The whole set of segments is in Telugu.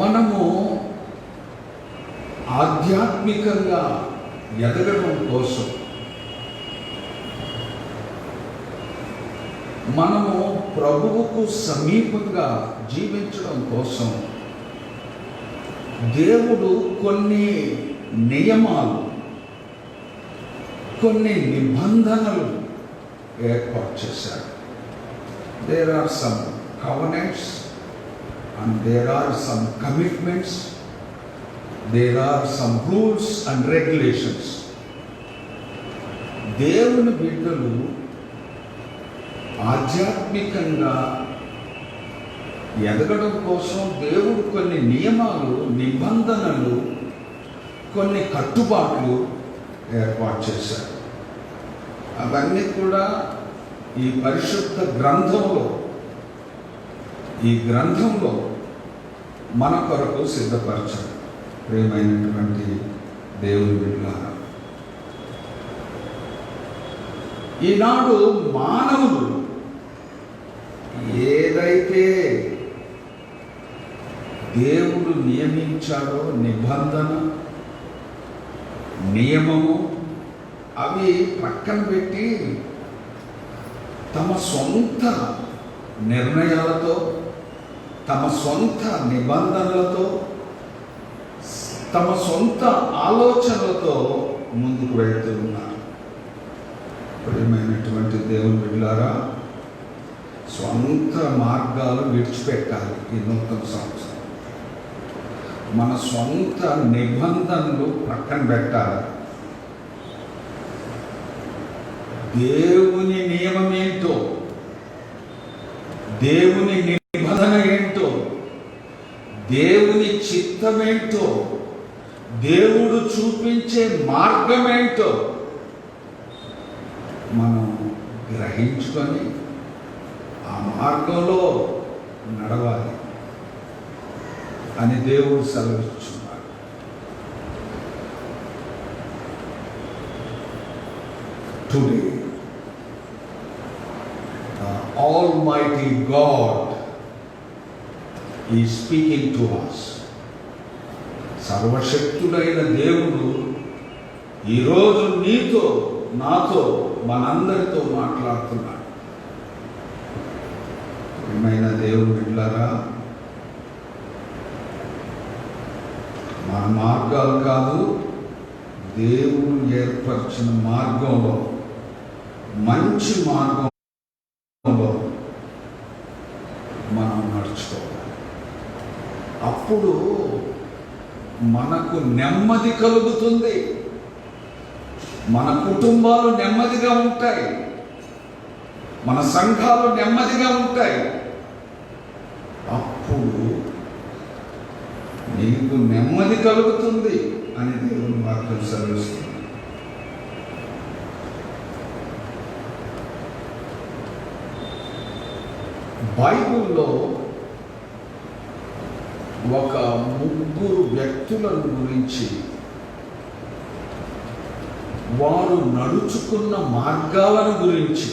మనము ఆధ్యాత్మికంగా ఎదగడం కోసం మనము ప్రభువుకు సమీపంగా జీవించడం కోసం దేవుడు కొన్ని నియమాలు, కొన్ని నిబంధనలు ఏర్పాటు చేశాడు. There are some covenants and there are some commitments, there are some rules and regulations. దేవుని బిడ్డలు ఆధ్యాత్మికంగా ఎదగడం కోసం దేవుడు కొన్ని నియమాలు, నిబంధనలు, కొన్ని కట్టుబాట్లు ఏర్పాటు చేశారు. అవన్నీ కూడా ఈ పరిశుద్ధ గ్రంథంలో మన కొరకు సిద్ధపరచారు. ప్రియమైనటువంటి దేవుని బిడ్డలారా, ఈనాడు మానవులు ఏదైతే దేవుడు నియమించాడో, నిబంధన, నియమము, అవి పక్కన పెట్టి తమ సొంత నిర్ణయాలతో, తమ సొంత నిబంధనలతో, తమ సొంత ఆలోచనలతో ముందుకు వెళ్తూ ఉన్నారు. ప్రియమైనటువంటి దేవుని బిడ్డలారా, స్వంత మార్గాలు విడిచిపెట్టాలి. ఈ నూతన సంవత్సరం మన సొంత నిబంధనలు పక్కన పెట్టాలి. దేవుని నియమం ఏంటో, దేవుని నిబంధన ఏంటో, దేవుని చిత్తమేంటో, దేవుడు చూపించే మార్గమేంటో మనం గ్రహించుకొని ఆ మార్గంలో నడవాలి అని దేవుడు సెలవిస్తున్నాడు. Today Almighty God is speaking to us. సర్వశక్తుడైన దేవుడు ఈరోజు నీతో, నాతో, మనందరితో మాట్లాడుతున్నాడు. ప్రియమైన దేవుని బిడ్డలారా, మన మార్గాలు కాదు, దేవుడు ఏర్పరిచిన మార్గంలో, మంచి మార్గం మనం నడుచుకోవాలి. అప్పుడు మనకు నెమ్మది కలుగుతుంది, మన కుటుంబాలు నెమ్మదిగా ఉంటాయి, మన సంఘాలు నెమ్మదిగా ఉంటాయి. అప్పుడు నీకు నెమ్మది కలుగుతుంది అని దేవుని వాక్యం సెలవిస్తుంది. బైబిల్లో ఒక 3 వ్యక్తులను గురించి, వారు నడుచుకున్న మార్గాలను గురించి,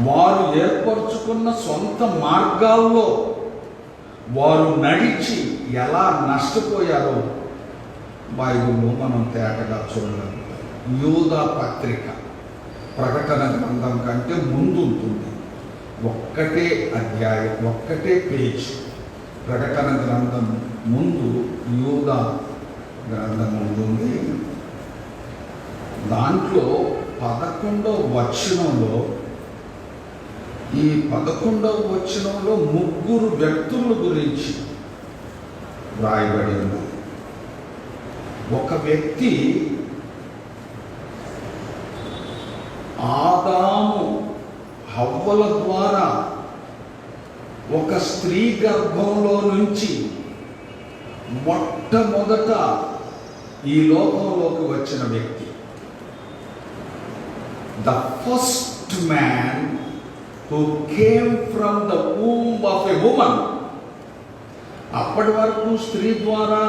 వారు ఏర్పరచుకున్న సొంత మార్గాల్లో వారు నడిచి ఎలా నష్టపోయారో బైబిల్లో మనం తేటగా చూడగలుగుతాం. యూదా పత్రిక ప్రకటన గ్రంథం కంటే ముందు ఉంటుంది. ఒక్కటే అధ్యాయం, ఒక్కటే పేజ్. ప్రకటన గ్రంథం ముందు యూదా గ్రంథం ఉంటుంది. దాంట్లో 11వ వచనంలో, ఈ 11వ వచనంలో 3 వ్యక్తుల గురించి వ్రాయబడి ఉంది. ఒక వ్యక్తి ఆదాము హవ్వల ద్వారా ఒక స్త్రీ గర్భంలో నుంచి మొట్టమొదట ఈ లోకంలోకి వచ్చిన వ్యక్తి. The first man who came from the womb of a woman. అప్పటి వరకు స్త్రీ ద్వారా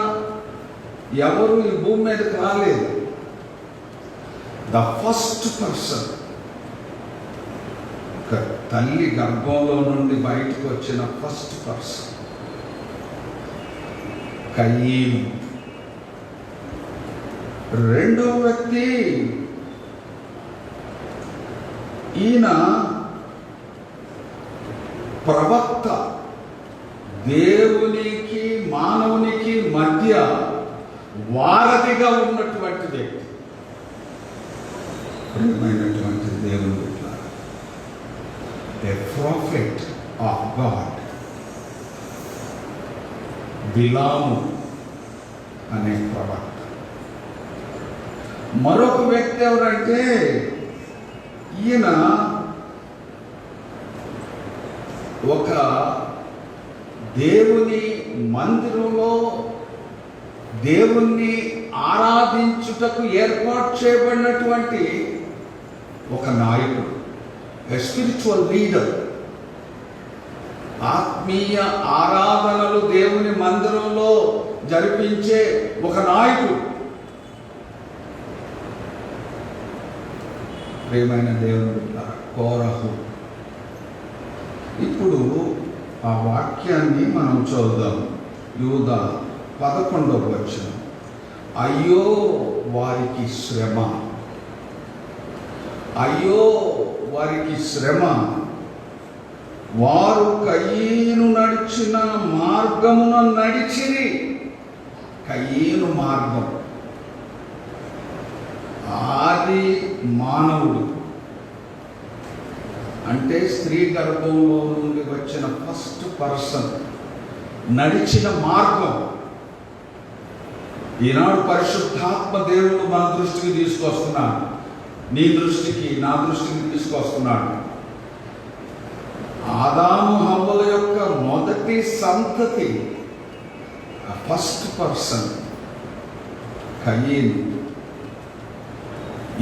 ఎవరు ఈ భూమి మీదకి రాలేదు. ద ఫస్ట్ పర్సన్, ఒక తల్లి గర్భంలో నుండి బయటకు వచ్చిన ఫస్ట్ పర్సన్ కయీను. రెండో వ్యక్తి ఈయన ప్రవక్త, దేవునికి మానవునికి మధ్య వారధిగా ఉన్నటువంటి వ్యక్తి. ప్రియమైనటువంటి దేవుని బిడ్డ, ఏ ప్రాఫెట్ ఆఫ్ గాడ్, బిలాము అనే ప్రవక్త. మరొక వ్యక్తి ఎవరంటే ఈయన ఒక దేవుని మందిరంలో దేవుణ్ణి ఆరాధించుటకు ఏర్పాటు చేయబడినటువంటి ఒక నాయకుడు, ఎ స్పిరిచువల్ లీడర్. ఆత్మీయ ఆరాధనలు దేవుని మందిరంలో జరిపించే ఒక నాయకుడు. ప్రియమైన దేవుని బిడ్డ కోరహు. ఇప్పుడు ఆ వాక్యాన్ని మనం చూద్దాం. యూదా 11వ వచనం. అయ్యో వారికి శ్రమ, అయ్యో వారికి శ్రమ, వారు కయీను నడిచిన మార్గమున నడిచిరి. కయీను మార్గం, ఆది మానవుడు అంటే స్త్రీ గర్భంలో నుండి వచ్చిన ఫస్ట్ పర్సన్ నడిచిన మార్గం. ఈనాడు పరిశుద్ధాత్మ దేవుడు మన దృష్టికి తీసుకొస్తున్నాడు, నీ దృష్టికి నా దృష్టికి తీసుకొస్తున్నాడు. ఆదాము హవ్వల యొక్క మొదటి సంతతి, ఫస్ట్ పర్సన్ కయీను.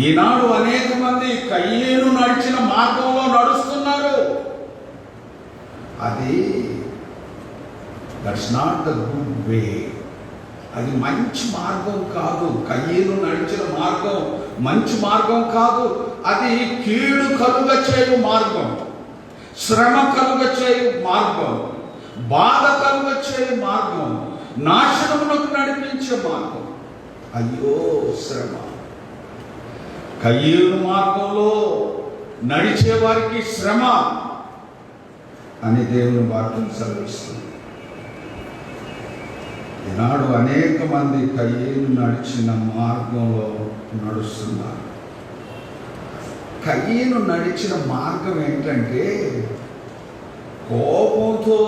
ఈనాడు అనేక మంది కయీను నడిచిన మార్గంలో నడుస్తున్నారు. అది that's not the good way. అది మంచి మార్గం కాదు. కయీను నడిచిన మార్గం మంచి మార్గం కాదు. అది కీడు కలుగ చేయు మార్గం, శ్రమ కలుగ చేయు మార్గం, బాధ కలుగ చేయు మార్గం, నాశనములకు నడిపించే మార్గం. అయ్యో శ్రమ. కయీను మార్గంలో నడిచే వారికి శ్రమ అని దేవుని వాక్యం సెలవిస్తుంది. ఈనాడు అనేక మంది కయీను నడిచిన మార్గంలో నడుస్తున్నారు. కయీను నడిచిన మార్గం ఏంటంటే కోపంతో,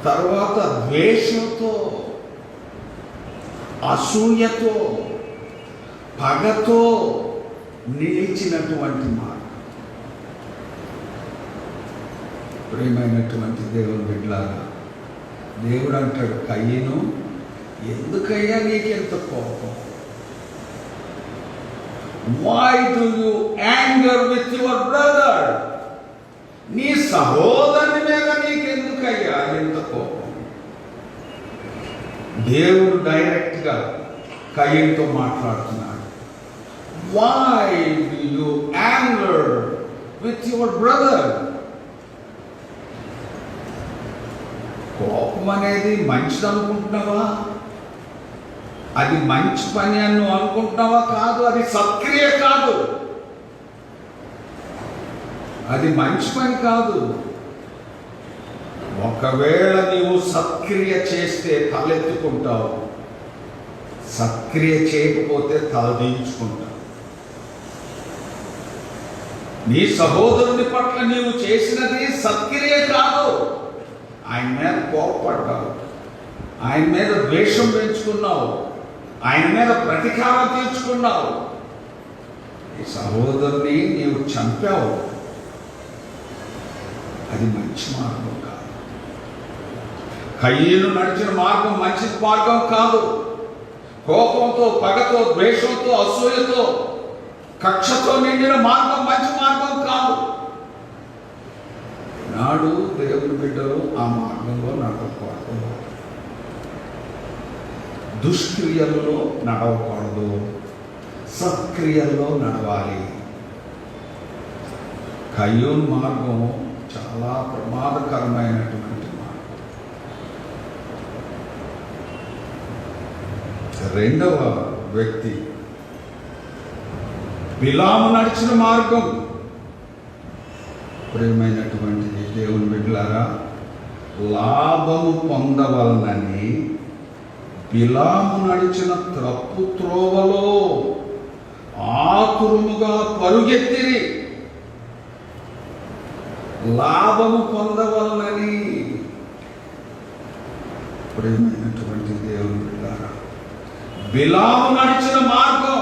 తర్వాత ద్వేషంతో, అసూయతో, పగతో నిలిచినటువంటి మార్గం. ప్రియమైనటువంటి దేవుని బిడ్డలారా, దేవుడు అంటాడు, కయీను ఎందుకయ్యా నీకెంత కోపం? Why do you anger with your brother? నీ సహోదరుని మీద నీకెందుకయ్యా ఎంత కోపం? దేవుడు డైరెక్ట్గా కయీనుతో మాట్లాడుతున్నాడు. Why do you anger with your brother? కోపం అనేది మంచిది అనుకుంటున్నావా? అది మంచి పని అని నువ్వు అనుకుంటున్నావా? కాదు, అది సత్క్రియ కాదు. అది మంచి పని కాదు. ఒకవేళ నీవు సత్క్రియ చేస్తే తలెత్తుకుంటావు, సత్క్రియ చేయకపోతే తలదించుకుంటావు. నీ సహోదరుని పట్ల నీవు చేసినది సత్క్రియ కాదు. ఆయన మీద కోపపడ్డావు, ఆయన మీద ద్వేషం పెంచుకున్నావు, ఆయన మీద ప్రతీకారం తీర్చుకున్నావు, ఈ సహోదరుని నీవు చంపావు. అది మంచి మార్గం కాదు. కయీను నడిచిన మార్గం మంచి మార్గం కాదు. కోపంతో, పగతో, ద్వేషంతో, అసూయతో, కక్షతో నిండిన మార్గం మంచి మార్గం కాదు. నాడు దేవుని బిడ్డలు ఆ మార్గంలో నడవకూడదు, దుష్క్రియల్లో నడవకూడదు, సత్క్రియల్లో నడవాలి. కయీను మార్గం చాలా ప్రమాదకరమైనటువంటి మార్గం. రెండవ వ్యక్తి బిలాము నడిచిన మార్గం. ప్రియమైనటువంటి దేవుని బిడ్డలారా, లాభము పొందవలనని బిలాము నడిచిన తప్పు త్రోవలో ఆతురముగా పరుగెత్తిరి. లాభము పొందవలనని. ప్రియమైనటువంటి దేవుని బిడ్డలారా, బిలాము నడిచిన మార్గం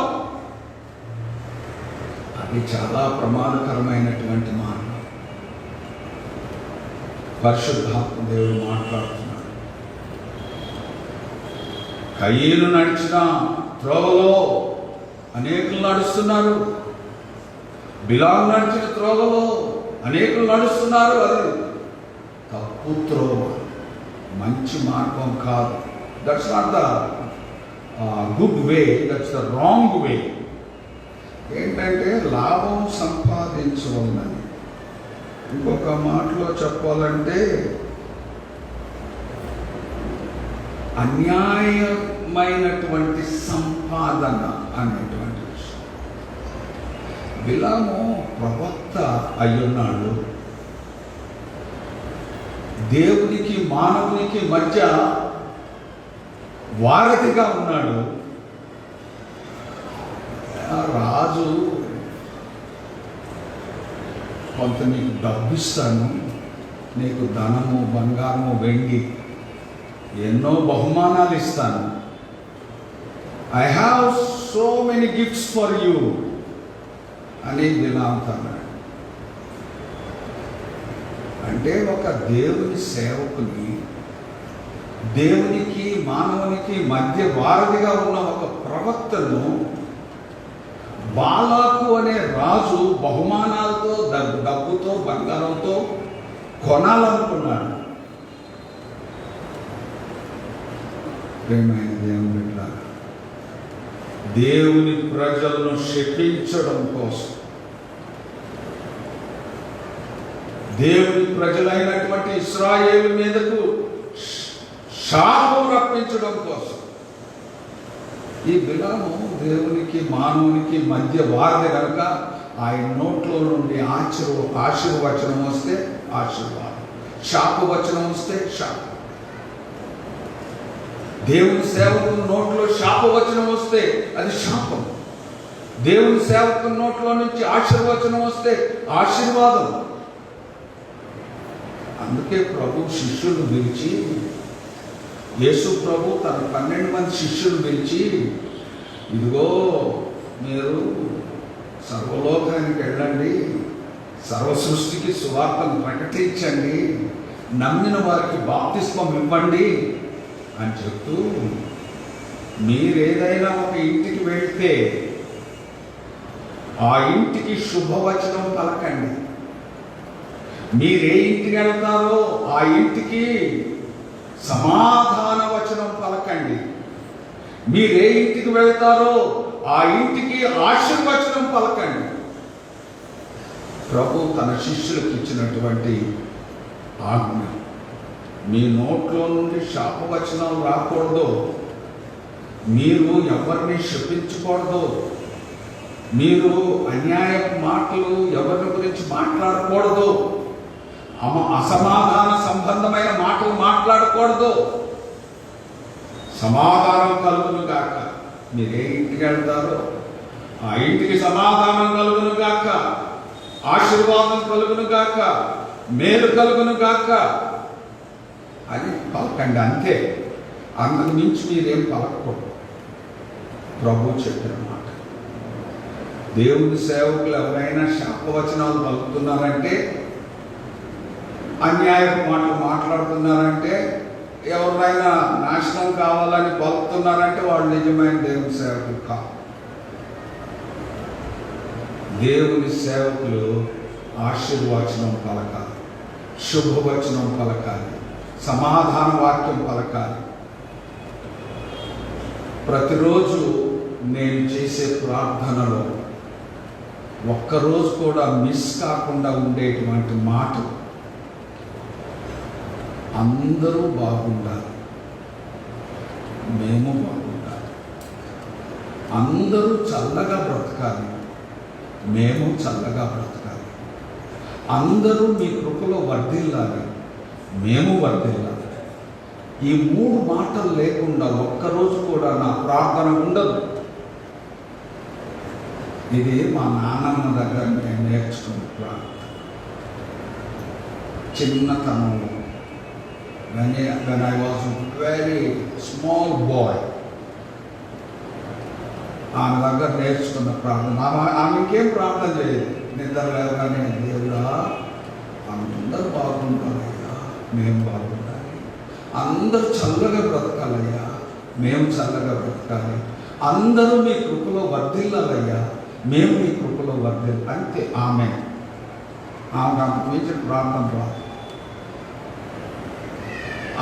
అది చాలా ప్రమాదకరమైనటువంటి మార్గం. పరిశుద్ధాత్మ దేవుడు మాట్లాడుతున్నాడు. కయీను నడిచిన త్రోవలో అనేకులు నడుస్తున్నారు. బిలాము నడిచిన త్రోవలో అనేకులు నడుస్తున్నారు. అది తప్పు త్రోవ, మంచి మార్గం కాదు. That's not the good way, that's the wrong way. ఏంటంటే లాభం సంపాదించవాలని. ఇంకొక మాటలో చెప్పాలంటే అన్యాయమైనటువంటి సంపాదన అనేటువంటి విషయం. బిలాము ప్రవక్త అయ్యున్నాడు. దేవునికి మానవునికి మధ్య వారధిగా ఉన్నాడు. రాజు కొంత నీకు డబ్బు ఇస్తాను, నీకు ధనము, బంగారము, వెండి, ఎన్నో బహుమానాలు ఇస్తాను. I have so many gifts for you అని బిలాము అన్నాడు. అంటే ఒక దేవుని సేవకుని, దేవునికి మానవునికి మధ్య వారధిగా ఉన్న ఒక ప్రవక్తను బాలాకు అనే రాజు బహుమానాలతో, డబ్బుతో, బంగారంతో కొనాలనుకున్నాడు. ప్రియమైన దేవుని బిడ్డలారా, దేవుని ప్రజలను శపించడం కోసం, దేవుని ప్రజలైనటువంటి ఇశ్రాయేలు మీదకు శాపం రప్పించడం కోసం ఈ బిలాము దేవునికి మానవునికి మధ్య వారధి కనుక ఆయన నోట్లో నుండి ఆశీర్వచనం వస్తే ఆశీర్వాదం, శాపవచనం వస్తే శాపం. దేవుని సేవకుని నోట్లో శాపవచనం వస్తే అది శాపం. దేవుని సేవకుని నోట్లో నుంచి ఆశీర్వచనం వస్తే ఆశీర్వాదం. అందుకే ప్రభు శిష్యులు పిలిచి, యేసు ప్రభు తన 12 మంది శిష్యులు పిలిచి, ఇదిగో మీరు సర్వలోకానికి వెళ్ళండి, సర్వ సృష్టికి సువార్తను ప్రకటించండి, నమ్మిన వారికి బాప్తిస్మం ఇవ్వండి అని చెప్తూ, మీరేదైనా ఒక ఇంటికి వెళ్తే ఆ ఇంటికి శుభవచనం పలకండి. మీరే ఇంటికి వెళ్తారో ఆ ఇంటికి సమాధాన వచనం పలకండి. మీరే ఇంటికి వెళ్తారో ఆ ఇంటికి ఆశీర్వచనం పలకండి. ప్రభు తన శిష్యులకు ఇచ్చినటువంటి ఆజ్ఞ. మీ నోట్లో నుండి శాపవచనం రాకూడదు, మీరు ఎవరిని శపించకూడదు, మీరు అన్యాయ మాటలు ఎవరి గురించి మాట్లాడకూడదు, అసమాధాన సంబంధమైన మాటలు మాట్లాడకూడదు. సమాధానం కలుగును గాక. మీరే ఇంటికి వెళ్తారో ఆ ఇంటికి సమాధానం కలుగును గాక, ఆశీర్వాదం కలుగును గాక, మేలు కలుగును గాక అని పలకండి. అంతే, అందుకు మించి మీరేం పలకకూడదు. ప్రభు చెప్పిన మాట. దేవుని సేవకులు ఎవరైనా శాపవచనాలు పలుకుతున్నారంటే, అన్యాయపు మాటలు మాట్లాడుతున్నారంటే, ఎవరైనా నాశనం కావాలని పలుకుతున్నారంటే వాళ్ళు నిజమైన దేవుని సేవకులు కాదు. దేవుని సేవకులు ఆశీర్వచనం పలకాలి, శుభవచనం పలకాలి, సమాధాన వాక్యం పలకాలి. ప్రతిరోజు నేను చేసే ప్రార్థనలో ఒక్కరోజు కూడా మిస్ కాకుండా ఉండేటువంటి మాట, అందరూ బాగుండాలి, మేము బాగుండాలి. అందరూ చల్లగా బ్రతకాలి, మేము చల్లగా బ్రతకాలి. అందరూ మీ కృపలో వర్ధిల్లాలి, మేము వర్ధిల్లాలి. ఈ 3 మాటలు లేకుండా ఒక్కరోజు కూడా నా ప్రార్థన ఉండదు. ఇది మా నాన్నమ్మ దగ్గర నేను నేర్చుకున్న ప్రార్థన. చిన్నతనంలో when I was a very small boy, ఆమె దగ్గర నేర్చుకున్న ప్రార్థన. ఆమెకేం ప్రార్థన చేయదు. నిద్ర లేవగానే దేవుడా అందరూ బాగుండాలయ్యా, మేము బాగుండాలి. అందరూ చల్లగా బ్రతకాలయ్యా, మేము చల్లగా బ్రతకాలి. అందరూ మీ కృపలో వర్ధిల్లాలయ్యా, మేము మీ కృపలో వర్ధిల్లాలి. అంతే. ఆమె నాకు మించిన ప్రార్థన రాదు.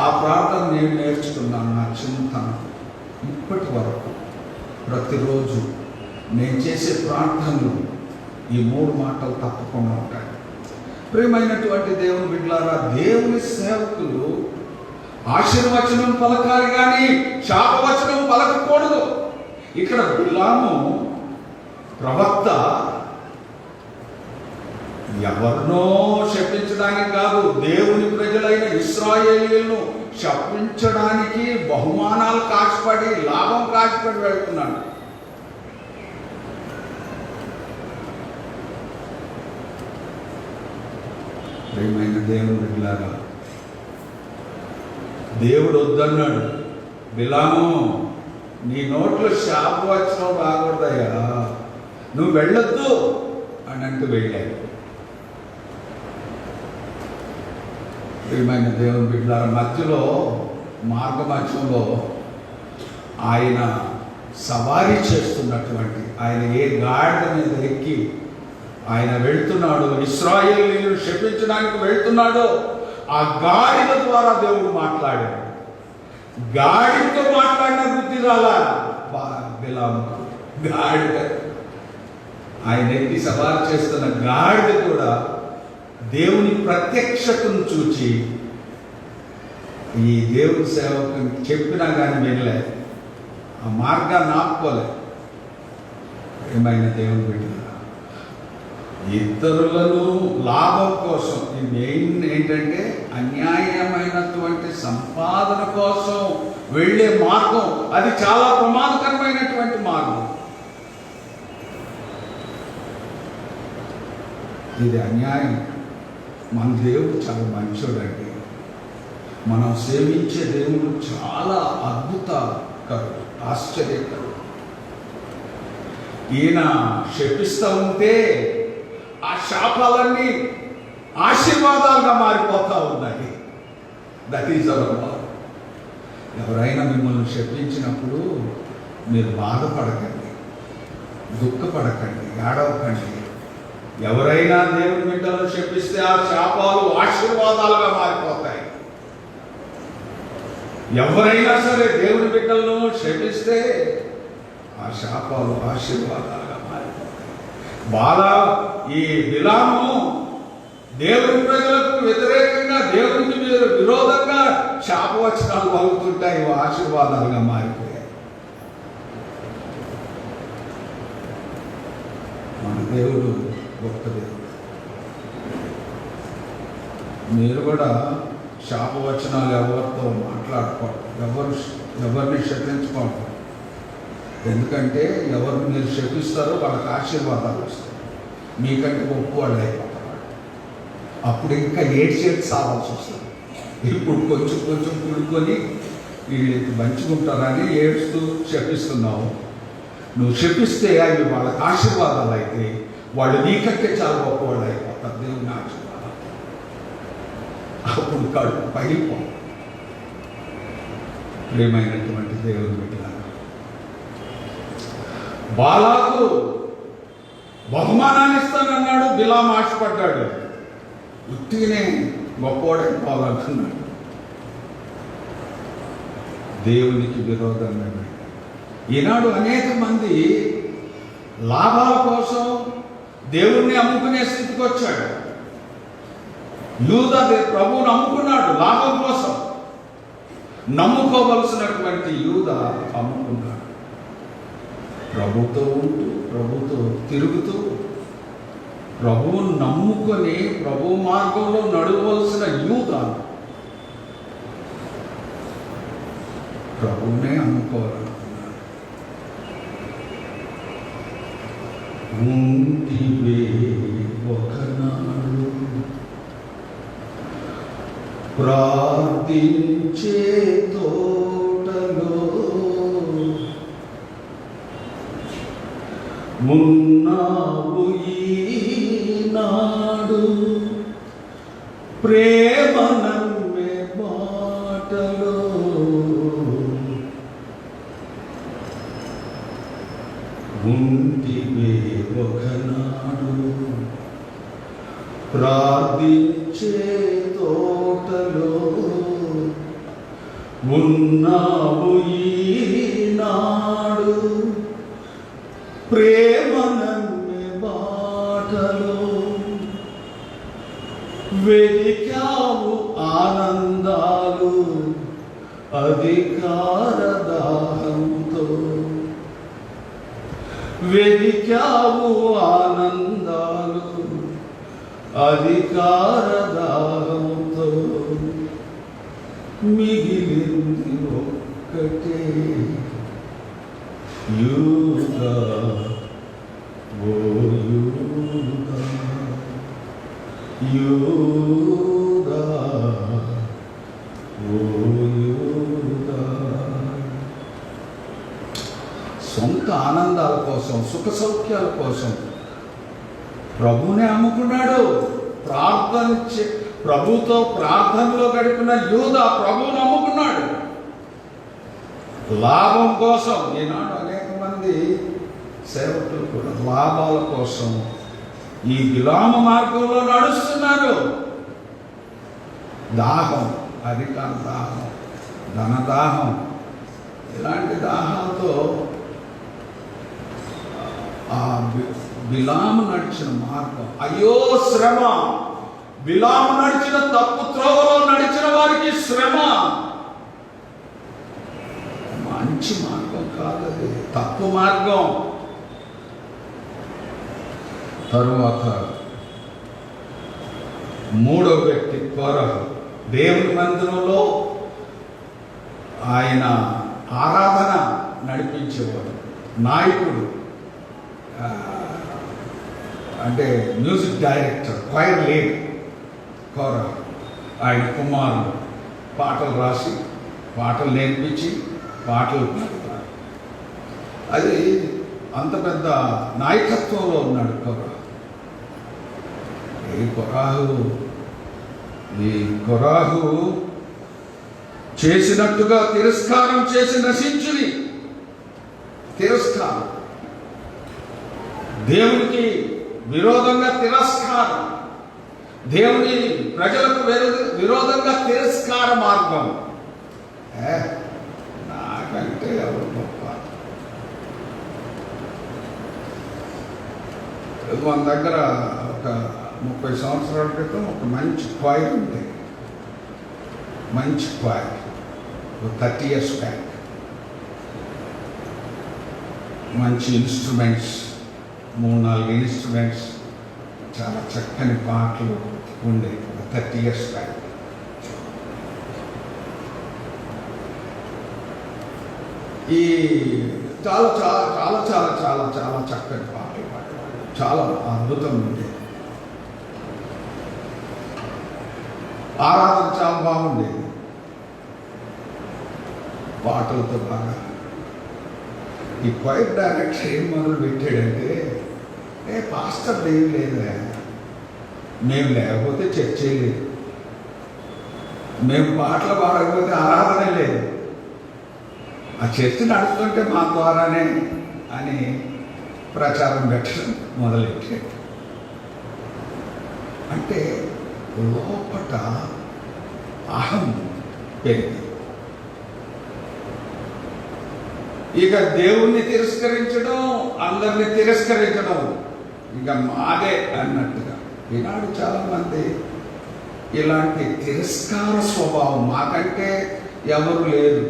ఆ ప్రార్థన నేను నేర్చుకున్నాను నా చిన్నతనం. ఇప్పటి వరకు ప్రతిరోజు నేను చేసే ప్రార్థనలు ఈ 3 మాటలు తప్పకుండా ఉంటాయి. ప్రియమైనటువంటి దేవుని బిడ్డలారా, దేవుని సేవకులు ఆశీర్వచనం పలకాలి కానీ శాపవచనం పలకకూడదు. ఇక్కడ బిలాము ప్రవక్త ఎవరినో శపించడానికి కాదు, దేవుని ప్రజలైన ఇశ్రాయేలీయులను శపించడానికి బహుమానాలు కాచిపడి, లాభం కాచిపడి వెళ్తున్నాడు. ప్రియమైన దేవుని బిడ్డలారా, దేవుడు వద్దన్నాడు. బిలాము, నీ నోట్లో శాపవచనం రాకూడదయ్యా, నువ్వు వెళ్ళొద్దు అని అంటూ వెళ్ళాడు. ప్రియమైన దేవుని బిడ్డలారా, మధ్యలో మార్గమధ్యంలో ఆయన సవారీ చేస్తున్నటువంటి, ఆయన ఏ గాడిద మీద ఎక్కి ఆయన వెళ్తున్నాడు, ఇశ్రాయేలీయులను శపించడానికి వెళ్తున్నాడో ఆ గాడిద ద్వారా దేవుడు మాట్లాడాడు. గాడితో మాట్లాడిన బుద్ధి రాలా బిలాము. గాడిద, ఆయన ఎక్కి సవారీ చేస్తున్న గాడిద కూడా దేవుని ప్రత్యక్షతను చూచి ఈ దేవుని సేవకుని చెప్పినా కానీ వినలేదు, ఆ మార్గాన్ని ఆపుకోలేదు. ఏమైనా దేవుని బిడ్డ ఇతరులను లాభం కోసం, ఈ మెయిన్ ఏంటంటే అన్యాయమైనటువంటి సంపాదన కోసం వెళ్ళే మార్గం, అది చాలా ప్రమాదకరమైనటువంటి మార్గం. ఇది అన్యాయం. మన దేవుడు చాలా మంచోడండి. మనం సేవించే దేవుడు చాలా అద్భుతకరుడు, ఆశ్చర్యకరుడు. ఈయన శపిస్తూ ఉంటే ఆ శాపాలన్నీ ఆశీర్వాదాలుగా మారిపోతూ ఉన్నాయి. That is our God. ఎవరైనా మిమ్మల్ని శపించినప్పుడు మీరు బాధపడకండి, దుఃఖపడకండి, ఏడవకండి. ఎవరైనా దేవుని బిడ్డలను శపిస్తే ఆ శాపాలు ఆశీర్వాదాలుగా మారిపోతాయి. ఎవరైనా సరే దేవుని బిడ్డలను శపిస్తే ఆ శాపాలు ఆశీర్వాదాలుగా మారిపోతాయి. ఈ బిలాము దేవుని ప్రజలకు వ్యతిరేకంగా, దేవునికి విరోధంగా శాపవచనాలు పలుకుతుంటాయి, ఆశీర్వాదాలుగా మారిపోయాయి. మన దేవుడు గొప్ప దేవుడు. మీరు కూడా శాపవచనాలు ఎవరితో మాట్లాడుకోవడం, ఎవరిని శపించుకోవడం. ఎందుకంటే ఎవరిని మీరు శపిస్తారో వాళ్ళకి ఆశీర్వాదాలు వస్తాయి, మీకంటే గొప్ప వాళ్ళు అయిపోతారు. అప్పుడు ఇంకా ఏడ్చేది సావాల్సి వస్తుంది. ఇప్పుడు కొంచెం కొంచెం పుడుకొని వీళ్ళు మంచుకుంటారని ఏడుస్తూ శపిస్తున్నావు. నువ్వు శపిస్తే అవి వాళ్ళకి ఆశీర్వాదాలు అయితే వాళ్ళు నీకంటే చాలా గొప్ప వాళ్ళు అయిపోతారు. దేవుని ఆశీర్వాదం అప్పుడు కడుపు పగిలిపో. ప్రియమైనటువంటి దేవుని బిడ్డలారా, బాలాకు బహుమానాన్ని ఇస్తానన్నాడు, బిలాము ఆశపడ్డాడు. ఉట్టిగానే గొప్పవాడైపోవాలనుకున్నాడు. దేవునికి విరోధంగా ఈనాడు అనేక మంది లాభాల కోసం దేవుణ్ణి అమ్ముకునే స్థితికి వచ్చాడు. యూదా ప్రభువుని అమ్ముకున్నాడు లాభం కోసం. నమ్ముకోవలసినటువంటి యూదా అమ్ముకున్నాడు. ప్రభుతో ఉంటూ, ప్రభుతో తిరుగుతూ, ప్రభువును నమ్ముకొని ప్రభు మార్గంలో నడవలసిన యూద ప్రభువునే అమ్ముకోవాలనుకున్నాడు. ఉంటివే ఒకనాడు ప్రార్థించే తోటలో ఉన్నావు ఈనాడు ప్రేమ నమ్మే బాటలో ఉంటివే ఒకనాడు ప్రార్థించే తోటలో ఉన్నావు ఈనాడు ప్రేమ నమ్మే బాటలో వెదికావు ఆనందాలు అధికార దాహంతో వెదికావు ఆనందాలు అధికార దాహంతో మిగిలింది ఒక్కటే యూదా ఓ యూదా యూదా ఓ యూదా. సొంత ఆనందాల కోసం, సుఖ సౌఖ్యాల కోసం ప్రభువునే అమ్ముకున్నాడు. ప్రభుతో ప్రార్థనలో గడిపిన యూదా ప్రభువును అమ్ముకున్నాడు లాభం కోసం. ఈనాడు అనేక మంది సేవకులు కూడా లాభాల కోసం ఈ విలామ మార్గంలో నడుస్తున్నారు. దాహం, అధికార దాహం, ధనదాహం, ఇలాంటి దాహాలతో ఆ బిలాము నడిచిన మార్గం అయ్యో శ్రమ. బిలాము నడిచిన తప్పు త్రోవలో నడిచిన వారికి శ్రమ. మంచి మార్గం కాదది, తప్పు మార్గం. తరువాత మూడో వ్యక్తి కోరహు. దేవుని మందిరంలో ఆయన ఆరాధన నడిపించేవాడు, నాయకుడు, అంటే మ్యూజిక్ డైరెక్టర్, క్వైర్ లీడ్ కోరహు. ఆయన కుమారుడు పాటలు రాసి, పాటలు నేర్పించి, పాటలు పాడతారు. అది అంత పెద్ద నాయకత్వంలో ఉన్నాడు కోరహు. ఈ కోరహు చేసినట్టుగా తిరస్కారం చేసి నశించుని. తిరస్కారం, దేవునికి విరోధంగా తిరస్కారం, దేవుని ప్రజలకు విరోధంగా తిరస్కార మార్గం. నాకంటే ఎవరు గొప్ప. మన దగ్గర ఒక 30 సంవత్సరాల క్రితం ఒక మంచి క్వైర్ ఉంది. మంచి క్వైర్ 30 years బ్యాక్. మంచి ఇన్స్ట్రుమెంట్స్, 3-4 ఇన్స్ట్రుమెంట్స్, చాలా చక్కని పాటలు ఉండే 30 years బ్యాక్. ఈ చాలా చాలా చాలా చాలా చాలా చాలా చక్కని పాటలు పాడేవాళ్ళు, చాలా అద్భుతం ఉండేది. ఆరాధన చాలా బాగుండేది, పాటలతో బాగా. ఈ క్వైర్ డైరెక్టర్ ఏం మొదలు పెట్టాడంటే, పాస్టర్ ఏం లేదురా, మేము లేకపోతే చర్చే లేదు, మేము పాటలు పాడకపోతే ఆరాధన లేదు, ఆ చర్చ నడుస్తుంటే మా ద్వారానే అని ప్రచారం పెట్టడం మొదలెట్టాడు. అంటే లోపట అహం పెరిగింది. ఇక దేవుణ్ణి తిరస్కరించడం, అందరినీ తిరస్కరించడం ఇక మాదే అన్నట్టుగా. ఈనాడు చాలామంది ఇలాంటి తిరస్కార స్వభావం, మాకంటే ఎవరు లేరు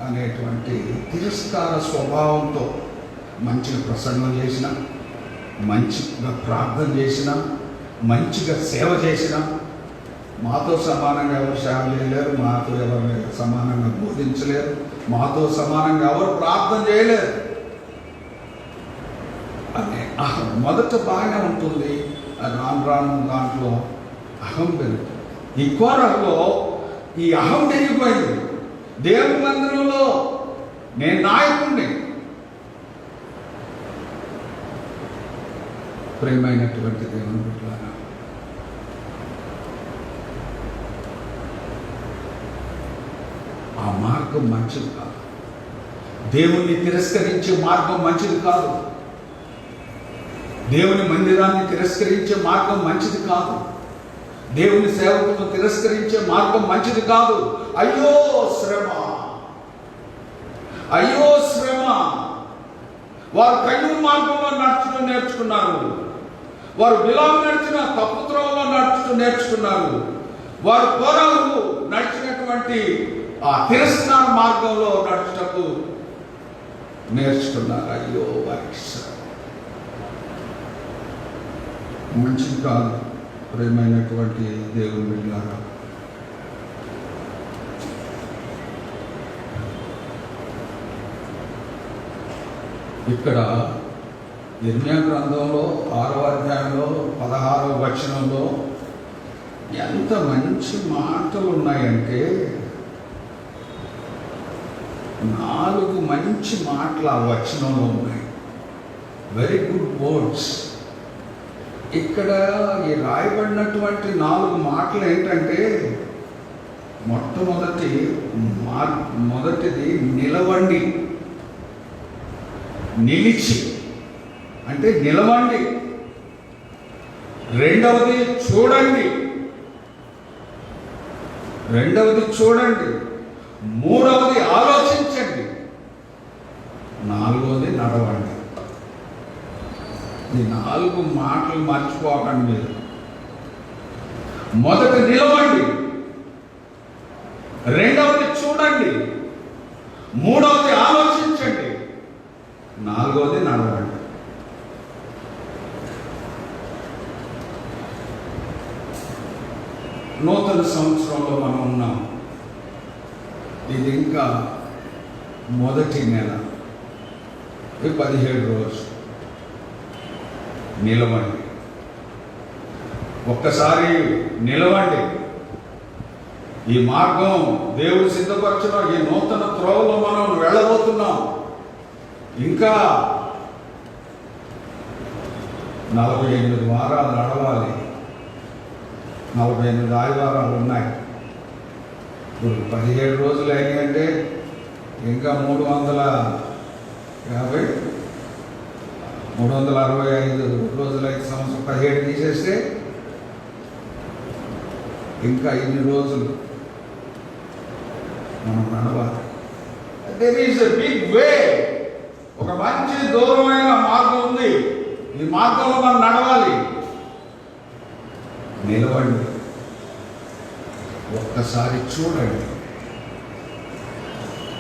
అనేటువంటి తిరస్కార స్వభావంతో మంచిగా ప్రసంగం చేసిన, మంచిగా ప్రార్థన చేసిన, మంచిగా సేవ చేసిన, మాతో సమానంగా ఎవరు సేవ చేయలేరు, మాతో ఎవరు సమానంగా బోధించలేరు, మాతో సమానంగా ఎవరు ప్రార్థన చేయలేరు అనే అహం మొదట బాగానే ఉంటుంది. రాను రాను దాంట్లో అహం పెరుగుతుంది. ఈ కోరలో ఈ అహం పెరిగిపోయింది. దేవుని మందిరంలో నేను నాయకుడిని. ప్రేమైనటువంటి దేవుని బిడ్డలారా, ఆ మార్గం మంచిది కాదు. దేవుణ్ణి తిరస్కరించే మార్గం మంచిది కాదు. దేవుని మందిరాన్ని తిరస్కరించే మార్గం మంచిది కాదు. దేవుని సేవకులను తిరస్కరించే మార్గం మంచిది కాదు. అయ్యో శ్రమ, అయ్యో శ్రమ. వారు కయ్యూరు మార్గంలో నడుచడం నేర్చుకున్నారు. వారు బిలాము నడిచిన తప్పు త్రోవలో నడుచడం నేర్చుకున్నారు. వారు కోరాలు నడిచినటువంటి ఆ తిరస్కార మార్గంలో నడుచుటకు నేర్చుకున్నారు. అయ్యో వారికి శ్రమ. మంచిది కాదు. ప్రేమైనటువంటి దేవుని బిడ్డలారా, ఇక్కడ ఇర్మియా గ్రంథంలో 6వ అధ్యాయంలో 16వ వచనంలో ఎంత మంచి మాటలు ఉన్నాయంటే, 4 మంచి మాటలు ఆ వచనంలో ఉన్నాయి. Very good words. ఇక్కడ ఈ రాయబడినటువంటి 4 మాటలు ఏంటంటే, మొదటిది నిలవండి. నిలిచి అంటే నిలవండి. రెండవది చూడండి. మూడవది ఆలోచించండి. 4వది నడవండి. ఈ 4 మాటలు మర్చిపోకండి మీరు. మొదట నిలవండి, రెండవది చూడండి, మూడవది ఆలోచించండి, 4వది నడవండి. నూతన సంవత్సరంలో మనం ఉన్నాం. ఇది ఇంకా మొదటి నెల, 17 రోజు. నిలవండి. ఒక్కసారి నిలవండి. ఈ మార్గం దేవుడు సిద్ధపరచిన ఈ నూతన త్రోవలో మనం వెళ్ళబోతున్నాం. ఇంకా 48 వారాలు నడవాలి. 48 ఆదివారాలు ఉన్నాయి. ఇప్పుడు 17 రోజులు అయినాయంటే ఇంకా 365 రోజులు అయితే సంవత్సరం 17 తీసేస్తే ఇంకా ఇన్ని రోజులు మనం నడవాలి. There is a big way. ఒక మంచి దూరమైన మార్గం ఉంది. ఈ మార్గంలో మనం నడవాలి. నిలవండి. ఒక్కసారి చూడండి.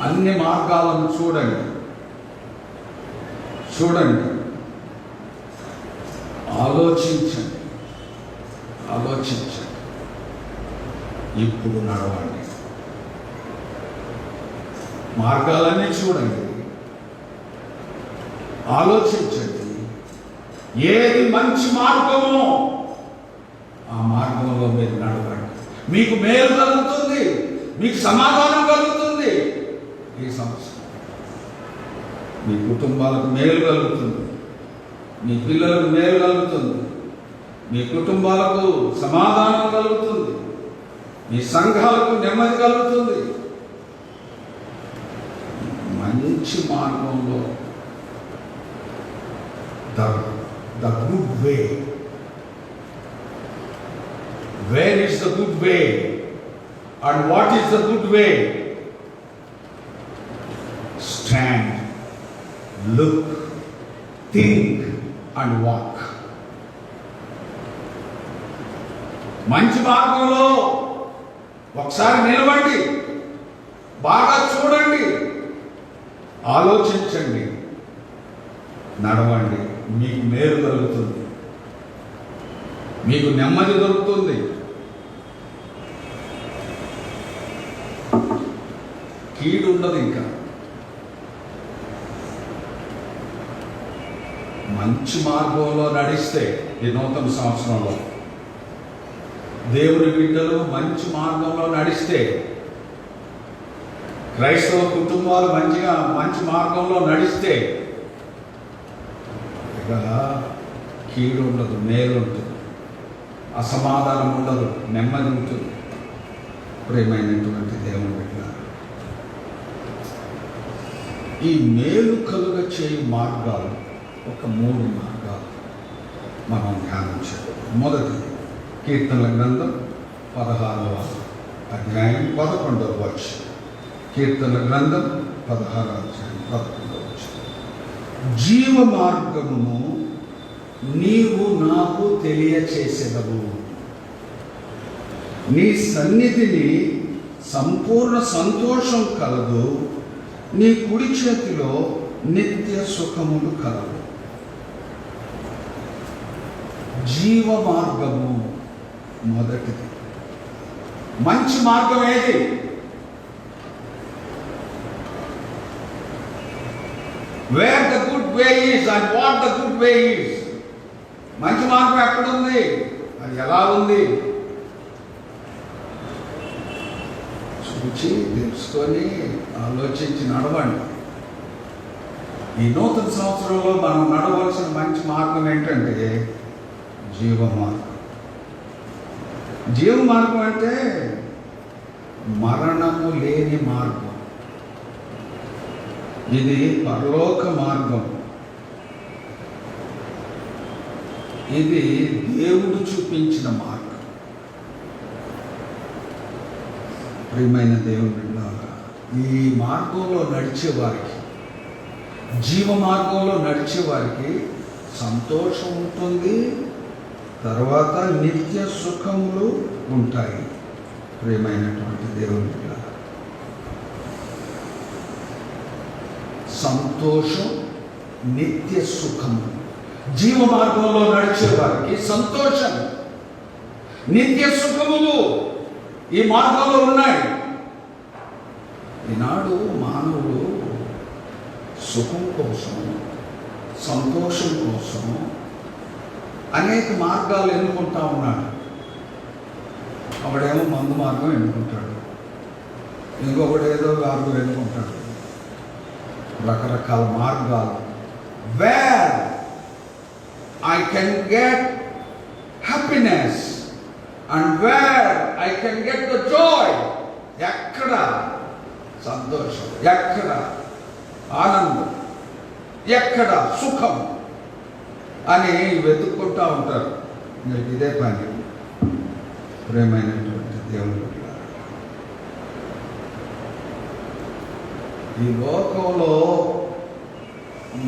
అన్ని మార్గాలను చూడండి. ఆలోచించండి. ఇప్పుడు నడవండి. మార్గాలన్నీ చూడండి, ఆలోచించండి. ఏది మంచి మార్గమో ఆ మార్గంలో మీరు నడవండి. మీకు మేలు కలుగుతుంది, మీకు సమాధానం కలుగుతుంది. ఈ సంవత్సరం మీ కుటుంబాలకు మేలు కలుగుతుంది, మీ పిల్లలకు మేలు కలుగుతుంది, మీ కుటుంబాలకు సమాధానం కలుగుతుంది, మీ సంఘాలకు నెమ్మది కలుగుతుంది. మంచి మార్గంలో the good way. Where is the good way? And what is the good way? Stand, look, think and walk. మంచి మార్గంలో ఒకసారి నిలవండి, బాగా చూడండి, ఆలోచించండి. నడవండి, మీకు మేలు కలుగుతుంది, మీకు నెమ్మది దొరుకుతుంది. కీడు ఉండదు. ఇంకా మంచి మార్గంలో నడిస్తే ఈ నూతన సంవత్సరంలో దేవుని బిడ్డలు మంచి మార్గంలో నడిస్తే, క్రైస్తవ కుటుంబాలు మంచి మార్గంలో నడిస్తే ఇక కీడు ఉండదు, మేలు ఉంటుంది, అసమాధానం ఉండదు, నెమ్మది ఉంటుంది. ప్రియమైనటువంటి దేవుని బిడ్డలారా, ఈ మేలు కలుగ చేయు మార్గాలు ఒక 3 మార్గాలు మనం ధ్యానం చేయాలి. మొదటిది కీర్తనల గ్రంథం 16వ అధ్యాయం 11వ వచనం. కీర్తనల గ్రంథం 16వ అధ్యాయం 11వ వచనం. జీవ మార్గమును నీవు నాకు తెలియచేసెదవు, నీ సన్నిధిని సంపూర్ణ సంతోషం కలదు, నీ కుడి చేతిలో నిత్య సుఖములు కలవు. జీవ మార్గము మొదటిది. మంచి మార్గం ఏది? Wear the good way is and what the good way is. మంచి మార్గం ఎక్కడుంది, అది ఎలా ఉంది? చూచి తెలుసుకొని ఆలోచించి నడవండి. ఈ నూతన సంవత్సరంలో మనం నడవలసిన మంచి మార్గం ఏంటంటే జీవ మార్గం. జీవ మార్గం అంటే మరణము లేని మార్గం. ఇది పరలోక మార్గం. ఇది దేవుడు చూపించిన మార్గం. ప్రియమైన దేవుని బిడ్డలారా, ఈ మార్గంలో నడిచేవారికి, జీవ మార్గంలో నడిచేవారికి సంతోషం ఉంటుంది, తర్వాత నిత్య సుఖములు ఉంటాయి. ప్రియమైనటువంటి దేవుని బిడ్డలారా, సంతోషం, నిత్య సుఖము. జీవ మార్గంలో నడిచేవారికి సంతోషం, నిత్య సుఖములు ఈ మార్గంలో ఉన్నాయి. ఈనాడు మానవుడు సుఖం కోసం, సంతోషం కోసం అనేక మార్గాలు ఎన్నుకుంటా ఉన్నాడు. ఒకడేమో మందు మార్గం ఎన్నుకుంటాడు, ఇంకొకడు ఏదో మార్గం ఎన్నుకుంటాడు. రకరకాల మార్గాలు. Where I can get happiness and where I can get the Joy. ఎక్కడ సంతోషం, ఎక్కడ ఆనందం, ఎక్కడ సుఖం అని వెతుక్కుంటూ ఉంటారు. మీకు ఇదే పని. ప్రియమైనటువంటి దేవుని, ఈ లోకంలో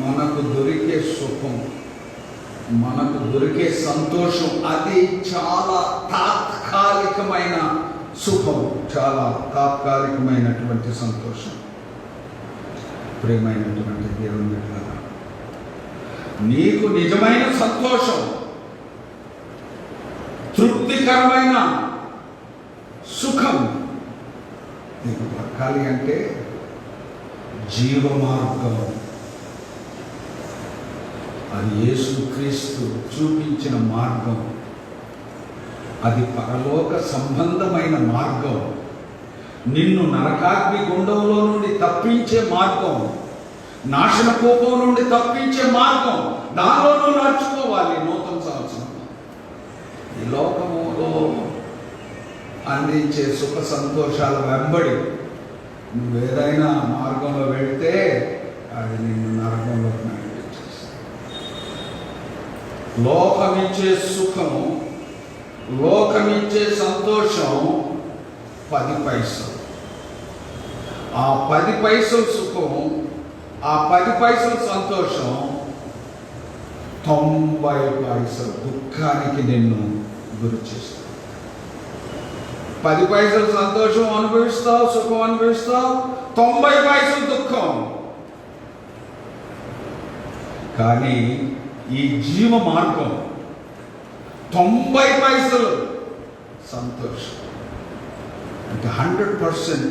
మనకు దొరికే సుఖం, మనకు దొరికే సంతోషం అది చాలా తాత్కాలికమైన సుఖం, చాలా తాత్కాలికమైనటువంటి సంతోషం. ప్రియమైనటువంటి దేవుని బిడ్డలారా, నీకు నిజమైన సంతోషం, తృప్తికరమైన సుఖం నీకు దొరకాలి అంటే జీవ మార్గం. అది యేసుక్రీస్తు చూపించిన మార్గం. అది పరలోక సంబంధమైన మార్గం. నిన్ను నరకాగ్ని గుండంలో నుండి తప్పించే మార్గం, నాశన కోపం నుండి తప్పించే మార్గం. దానిలో నడుచుకోవాలి నూతన సంవత్సరం. ఈ లోకములో అందించే సుఖ సంతోషాల వెంబడి నువ్వేదైనా మార్గంలో వెళితే అది నిన్ను నరకంలో నడిపించేస్తుంది. లోకమిచ్చే సుఖము, లోకమిచ్చే సంతోషం 10 పైసలు. ఆ 10 పైసల సుఖం, ఆ 10 పైసల సంతోషం 90 పైసలు దుఃఖానికి నిన్ను గురి చేస్తుంది. 10 పైసలు సంతోషం అనుభవిస్తావు, సుఖం అనుభవిస్తావు, 90 పైసలు దుఃఖం. కానీ ఈ జీవ మార్గం 90 పైసలు సంతోషం, అంటే 100%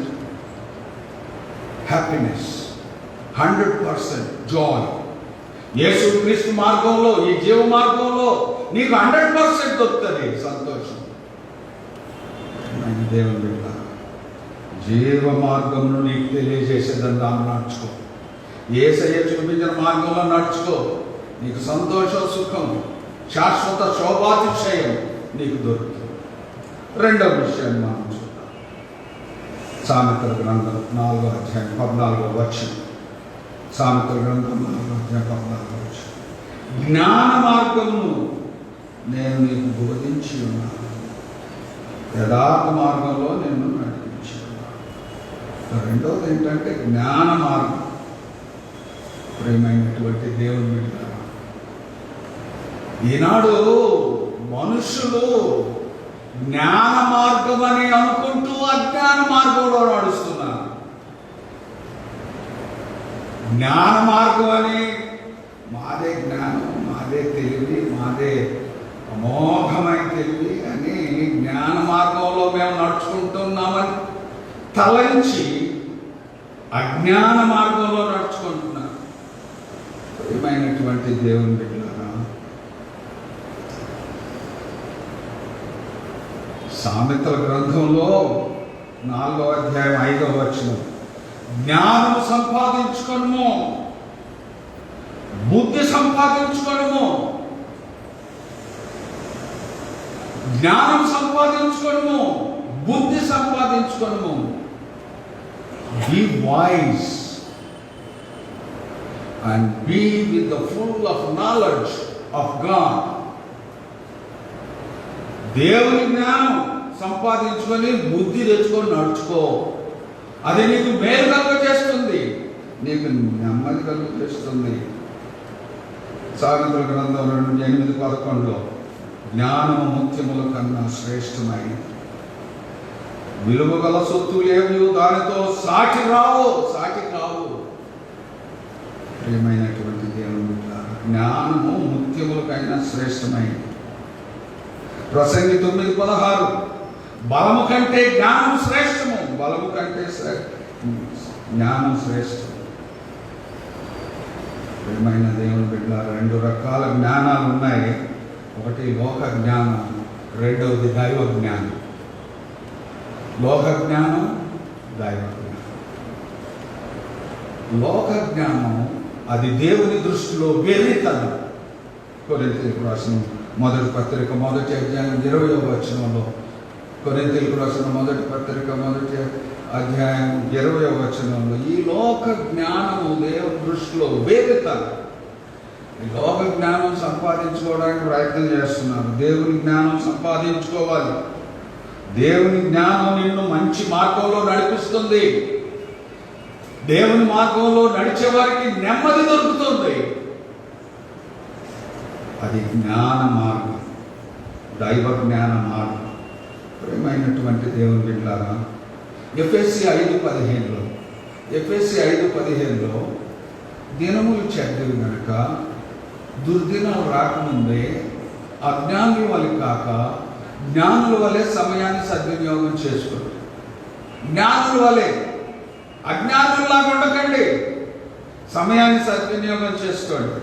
హ్యాపీనెస్, 100% జాయ్. యేసుక్రీస్తు మార్గంలో, ఈ జీవ మార్గంలో నీకు 100% దొరుకుతుంది సంతోషం. దేవుని బిడ్డ, జీవ మార్గంను నీకు తెలియజేసేదని దాన్ని నడుచుకో. యేసయ్య చూపించిన మార్గంలో నడుచుకో. నీకు సంతోషం, సుఖం, శాశ్వత శోభాతిశయం నీకు దొరుకుతుంది. రెండవ విషయాన్ని మనం చూద్దాం. సామెతల గ్రంథం 4వ అధ్యాయం 14వ వచనం. సామెతల గ్రంథం 4వ అధ్యాయం 14వ వచనం. జ్ఞాన మార్గమును నేను నీకు బోధించి ఉన్నాను, యథార్థ మార్గంలో నేను నడిపించి ఉన్నాను. రెండవది ఏంటంటే జ్ఞాన మార్గం. ప్రియమైనటువంటి దేవుని బిడ్డ, ఈనాడు మనుషులు జ్ఞాన మార్గం అని అనుకుంటూ అజ్ఞాన మార్గంలో నడుస్తున్నారు. జ్ఞాన మార్గం అని మాదే జ్ఞానం, మాదే తెలివి, మాదే అమోఘమైన తెలివి అని జ్ఞాన మార్గంలో మేము నడుచుకుంటున్నామని తలంచి అజ్ఞాన మార్గంలో నడుచుకుంటున్నారు. ప్రియమైనటువంటి దేవుని బిడ్డలారా, సామెతల గ్రంథంలో 4వ అధ్యాయం 5వ వచనం. జ్ఞానం సంపాదించుకొనుము, బుద్ధి సంపాదించుకొనుము, జ్ఞానం సంపాదించుకొనుము, బుద్ధి సంపాదించుకొనుము. Be wise and be with the full of knowledge of God. దేవుని జ్ఞానం సంపాదించుకొని బుద్ధి తెచ్చుకొని నడుచుకో. అది నీకు మేలు కలుగ చేస్తుంది, నీకు నెమ్మది కలుగ చేస్తుంది. సామెతల గ్రంథం 2:8-11 జ్ఞానము ముత్యముల కన్నా శ్రేష్టమైనది, విలువ గల సొత్తులేవి దానితో సాటి కావు. ప్రియమైనటువంటి దేవుని జ్ఞానము ముత్యములకైనా శ్రేష్టమైనది. ప్రసంగి 9:16 బలము కంటే జ్ఞానం శ్రేష్టము, బలము కంటే జ్ఞానం శ్రేష్టం. ప్రియమైన దేవుని బిడ్డ, 2 రకాల జ్ఞానాలు ఉన్నాయి. ఒకటి లోక జ్ఞానం, రెండవది దైవ జ్ఞానం. లోక జ్ఞానం, దైవ జ్ఞానం. లోక జ్ఞానం అది దేవుని దృష్టిలో వెర్రితనం. కొరింథీయులకు రాసిన మొదటి పత్రిక 1వ అధ్యాయం 20వ వచనంలో, కొరింథీయులకు రాసిన మొదటి పత్రిక 1వ అధ్యాయం 20వ వచనంలో ఈ లోక జ్ఞానము దేవుని దృష్టిలో వెర్రితనం. ఈ లోక జ్ఞానం సంపాదించుకోవడానికి ప్రయత్నం చేస్తున్నారు. దేవుని జ్ఞానం సంపాదించుకోవాలి. దేవుని జ్ఞానం నిన్ను మంచి మార్గంలో నడిపిస్తుంది. దేవుని మార్గంలో నడిచే వారికి నెమ్మది దొరుకుతుంది. అది జ్ఞాన మార్గం, దైవ జ్ఞాన మార్గం. ప్రియమైనటువంటి దేవుని బిడ్డలారా, ఎఫెసీ 5:15లో దినములు చెడ్డవి గనుక దుర్దినాలు రాకముందే అజ్ఞానుల వలె కాక జ్ఞానుల వలె సమయాన్ని సద్వినియోగం చేసుకోండి. జ్ఞానుల వలె, అజ్ఞానుల్లాగా ఉండకండి. సమయాన్ని సద్వినియోగం చేసుకోండి.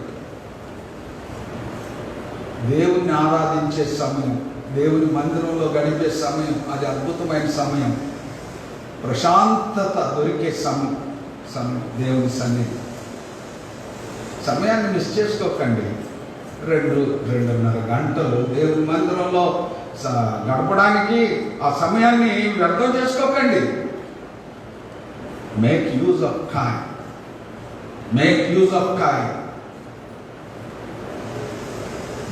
దేవుణ్ణి ఆరాధించే సమయం, దేవుని మందిరంలో గడిపే సమయం, అది అద్భుతమైన సమయం. ప్రశాంతత దొరికే సమయం దేవుని సన్నిధి. సమయాన్ని మిస్ చేసుకోకండి. 2-2.5 గంటలు దేవుని మందిరంలో గడపడానికి ఆ సమయాన్ని వ్యర్థం చేసుకోకండి. Make use of time.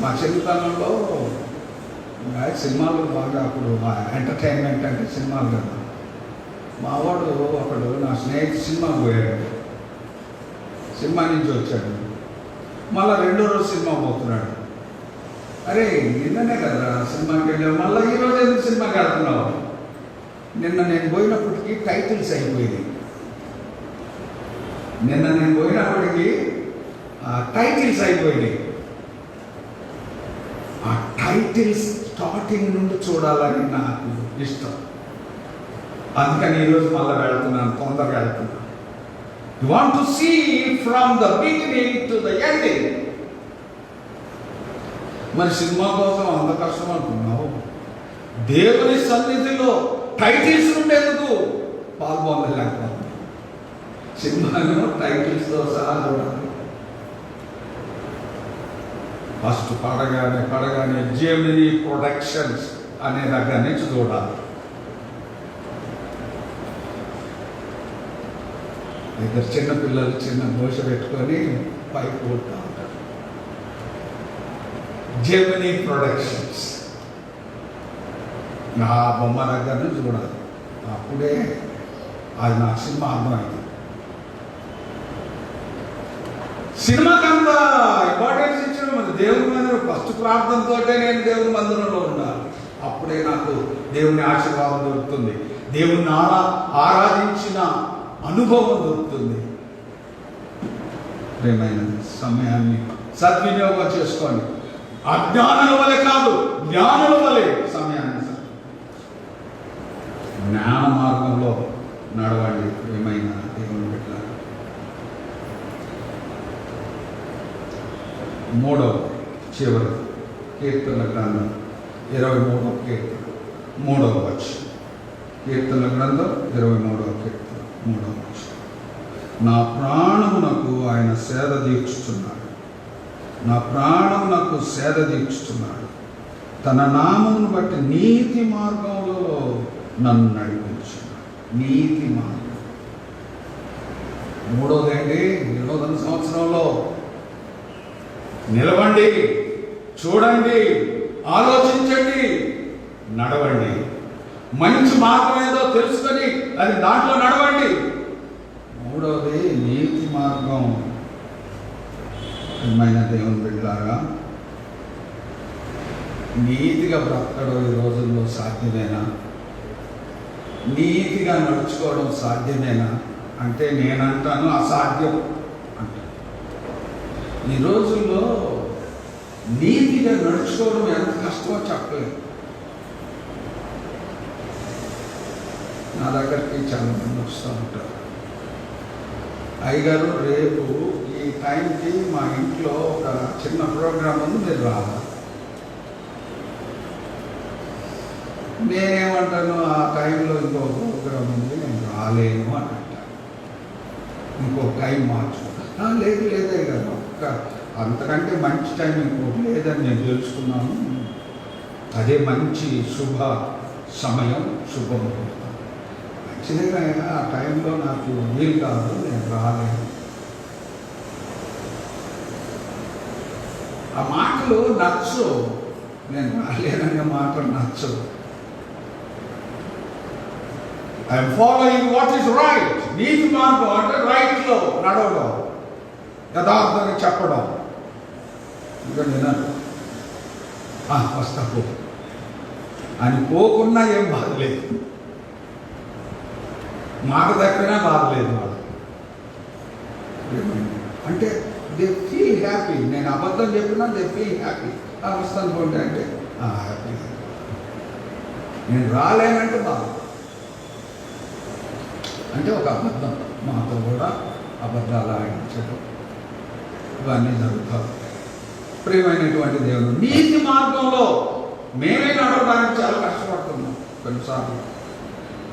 మా చిన్నతనంలో సినిమాలు బాగా, అప్పుడు ఎంటర్టైన్మెంట్ అంటే సినిమాలు కదా. మావాడు ఒకడు, నా స్నేహితుడు సినిమా పోయాడు. సినిమా నుంచి వచ్చాడు, మళ్ళీ 2వ రోజు సినిమా పోతున్నాడు. అరే నిన్ననే కదా సినిమాకి వెళ్ళావు, మళ్ళీ ఈరోజు ఎందుకు సినిమాకి వెళ్తున్నావు? నిన్న నేను పోయినప్పటికీ టైటిల్స్ అయిపోయింది. టైటిల్స్ అయిపోయినాయి. ఆ టైటిల్స్ స్టార్టింగ్ నుండి చూడాలని నాకు ఇష్టం. అందుకని ఈరోజు మళ్ళీ వెళ్తున్నాను, తొందరగా వెళ్తున్నాను. You want to see from the beginning to the ending. మరి సినిమా కోసం అంత కష్టం అంటున్నావు, దేవుని సన్నిధిలో టైటిల్స్ ఉండేందుకు పాల్గొనలేకపోతున్నావు. సినిమాను టైటిల్స్తో సహా చూడాలి. ఫస్ట్ పడగానే జెమినీ ప్రొడక్షన్స్ అనే దగ్గర నుంచి చూడాలి. ఇద్దరు చిన్నపిల్లలు చిన్న దోశ పెట్టుకొని పైకి పోతా ఉంటారు. జెమినీ ప్రొడక్షన్స్ నా బొమ్మ దగ్గర నుంచి చూడాలి. అప్పుడే అది నా సినిమా అర్థమైంది. సినిమాకంతా ఇంపార్టెన్స్ ఇచ్చడం అది దేవుని మందిరం. ఫస్ట్ ప్రార్థనతో నేను దేవుని మందిరంలో ఉండాలి. అప్పుడే నాకు దేవుని ఆశీర్వాదం దొరుకుతుంది, దేవుని ఆరాధించిన అనుభవం దొరుకుతుంది. ప్రేమైన సమయాన్ని సద్వినియోగం చేసుకోండి. అజ్ఞానుల వలె కాదు, జ్ఞానుల వలె సమయాన్ని జ్ఞాన మార్గంలో నడవండి. ఏమైనా దేవుని బిడ్డ. మూడవ చివరి కీర్తన గ్రంథం 23వ కీర్తన 3వ వచనం. కీర్తన గ్రంథం 23వ కీర్తన 3వ వచనం. నా ప్రాణమునకు ఆయన సేద దీక్షిస్తున్నాడు, నా ప్రాణమునకు సేద దీక్షిస్తున్నాడు. తన నామమును బట్టి నీతి మార్గంలో నన్ను నడిపించున్నాడు. నీతి మార్గం. మూడవదేంటి? 20వ సంవత్సరంలో నిలవండి, చూడండి, ఆలోచించండి, నడవండి. మంచి మార్గం ఏదో తెలుసుకొని అది దాంట్లో నడవండి. మూడవది నీతి మార్గం. ఏమైనా దేవుని బిడ్డలారా, నీతిగా బ్రతకడం ఈ రోజుల్లో సాధ్యమేనా? నీతిగా నడుచుకోవడం సాధ్యమేనా అంటే నేనంటాను అసాధ్యం అంటే. ఈ రోజుల్లో నీతిగా నడుచుకోవడం ఎంత కష్టమో చెప్పలేదు. నా దగ్గరికి చాలా మంది వస్తూ ఉంటారు, అయ్యగారు రేపు ఈ టైంకి మా ఇంట్లో ఒక చిన్న ప్రోగ్రాం ఉంది, మీరు రావాలి. నేనేమంటాను, ఆ టైంలో ఇంకో ప్రోగ్రాం ఉంది, నేను రాలేను అని అంటాను. ఇంకో టైం మార్చుకుంటా. లేదు లేదే కదా, అంతకంటే మంచి టైం ఇంకోటి లేదని నేను తెలుసుకున్నాను. అదే మంచి శుభ సమయం, శుభముహూర్తం. మంచిదేగా, ఆ టైంలో నాకు వీలు కాదు, నేను రాలేను. ఆ మాటలు నచ్చు, నేను రాలేననే మాటలు నచ్చు. I'm following what is right. నీతి మార్గం అంటే రైట్లో నడవడం, యథార్థాన్ని చెప్పడం. ఇంకా నేను వస్తా పో అని పోకున్నా ఏం బాధలేదు, మాట తప్పినా బాధలేదు. వాళ్ళు అంటే దే ఫీల్ హ్యాపీ. నేను అబద్ధం చెప్పినా దే ఫీల్ హ్యాపీ. వస్తాను పోండి అంటే హ్యాపీ. నేను రాలేనంటే బాధ. అంటే ఒక అబద్ధం, మాతో కూడా అబద్ధాలు ఆడించడం, ఇవన్నీ జరుగుతాయి. ప్రియమైనటువంటి దేవుడు, నీతి మార్గంలో మేమే నడవడానికి చాలా కష్టపడుతున్నాం.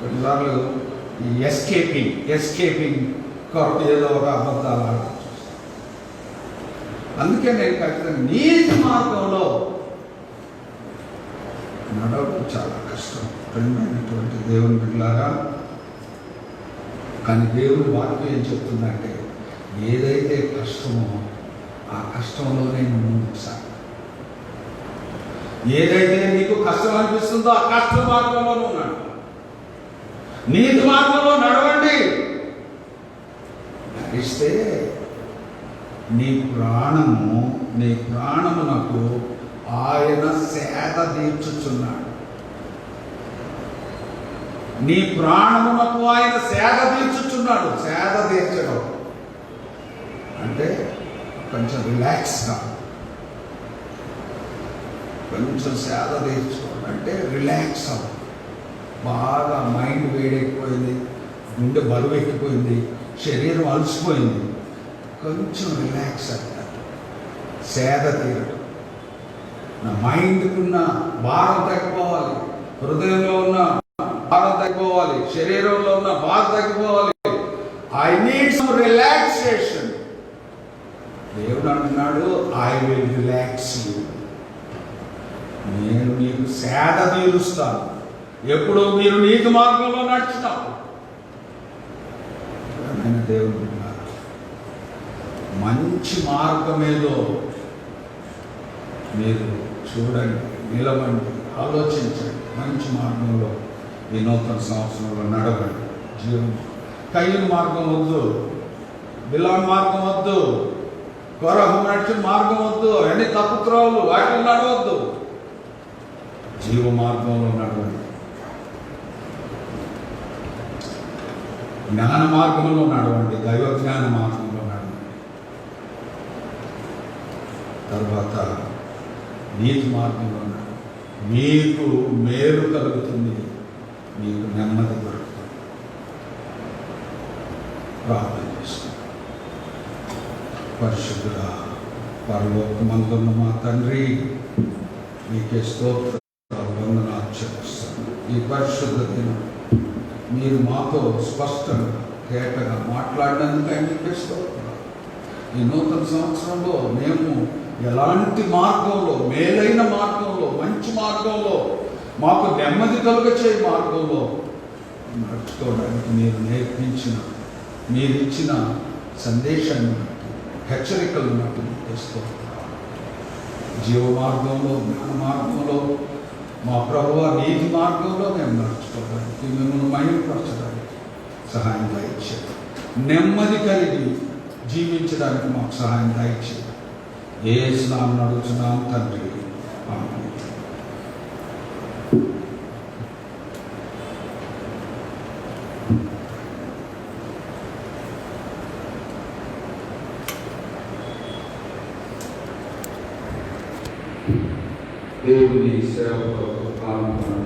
కొన్నిసార్లు ఈ ఎస్కేపింగ్ కొరకు ఏదో ఒక అబద్ధాలు ఆడాల్సి వస్తుంది. అందుకే నేను ఖచ్చితంగా నీతి మార్గంలో నడవడం చాలా కష్టం. ప్రియమైనటువంటి దేవుని బిడ్డలారా, కానీ దేవుని వాక్యం ఏం చెప్తుందంటే, ఏదైతే కష్టమో ఆ కష్టంలోనే ముందుకు సాగు. ఏదైతే నీకు కష్టం అనిపిస్తుందో ఆ కష్ట మార్గంలో ఉన్నాడు. నీతి మార్గంలో నడవండి. నడిస్తే నీ ప్రాణమునకు ఆయన సేద తీర్చుచున్నాడు. నీ ప్రాణమునకు ఆయన సేద తీర్చుచున్నాడు. సేద తీర్చడం అంటే ఒక కొంచెం రిలాక్స్గా, కొంచెం సేద తీర్చుకోండి. అంటే రిలాక్స్ అవ్వ. బాగా మైండ్ వేడెక్కిపోయింది, గుండె బరువు ఎక్కిపోయింది, శరీరం అలసిపోయింది. కొంచెం రిలాక్స్ అవుతారు, సేద తీరడం. నా మైండ్కున్న భారం తగ్గిపోవాలి, హృదయంలో ఉన్న భారం తగ్గిపోవాలి, శరీరంలో ఉన్న బాధ తగ్గిపోవాలి. I need some relaxation. దేవుడు అంటున్నాడు, ఐ విల్ రిలాక్స్ యూ. నేను మీకు సేద తీరుస్తాను. ఎప్పుడు మీరు నీతి మార్గంలో నడిచినప్పుడు. నేను దేవుడు అంటున్నాడు, మంచి మార్గం ఏదో మీరు చూడండి, నిలవండి, ఆలోచించండి. మంచి మార్గంలో ఈ నూతన సంవత్సరంలో నడవండి. జీవం కయ్యూను మార్గం వద్దు, బిలాము మార్గం వద్దు, కొరహు నడిచిన మార్గం వద్దు, అన్ని తప్పు త్రోవలు వాటిని నడవద్దు. జీవ మార్గంలో నడవండి, జ్ఞాన మార్గంలో నడవండి, దైవ జ్ఞాన మార్గంలో నడవండి. తర్వాత నీతి మార్గంలో నడవండి. మీకు మేలు కలుగుతుంది, మీకు నెమ్మది దొరుకుతుంది. ప్రార్థన చేస్తాం. పరిశుద్ధుడా, పరలోకమందున్న మా తండ్రి, మీకే స్తోత్రాలు, వందనాలు చెల్లిస్తాను. ఈ పరిశుద్ధ దినం మీరు మాతో స్పష్టంగా తేటగా మాట్లాడినందుకే మీకే స్తోత్రాలు. ఈ నూతన సంవత్సరంలో మేము ఎలాంటి మార్గంలో, మేలైన మార్గంలో, మంచి మార్గంలో, మాకు నెమ్మది కలుగచే మార్గంలో నడుచుకోవడానికి మీరు నేర్పించిన, మీరు ఇచ్చిన సందేశాన్ని బట్టి, హెచ్చరికలను బట్టి చేస్తూ జీవ మార్గంలో, జ్ఞాన మార్గంలో, మా ప్రభువ నీతి మార్గంలో మేము నడుచుకోవడానికి, మిమ్మల్ని మహిమపరచడానికి సహాయం దయచేయండి. నెమ్మది కలిగి జీవించడానికి మాకు సహాయం దయచేయండి. యేసు నామమున అడుగుచున్నాం తండ్రి, ఆమేన్. దేవుని సేవకు కారణం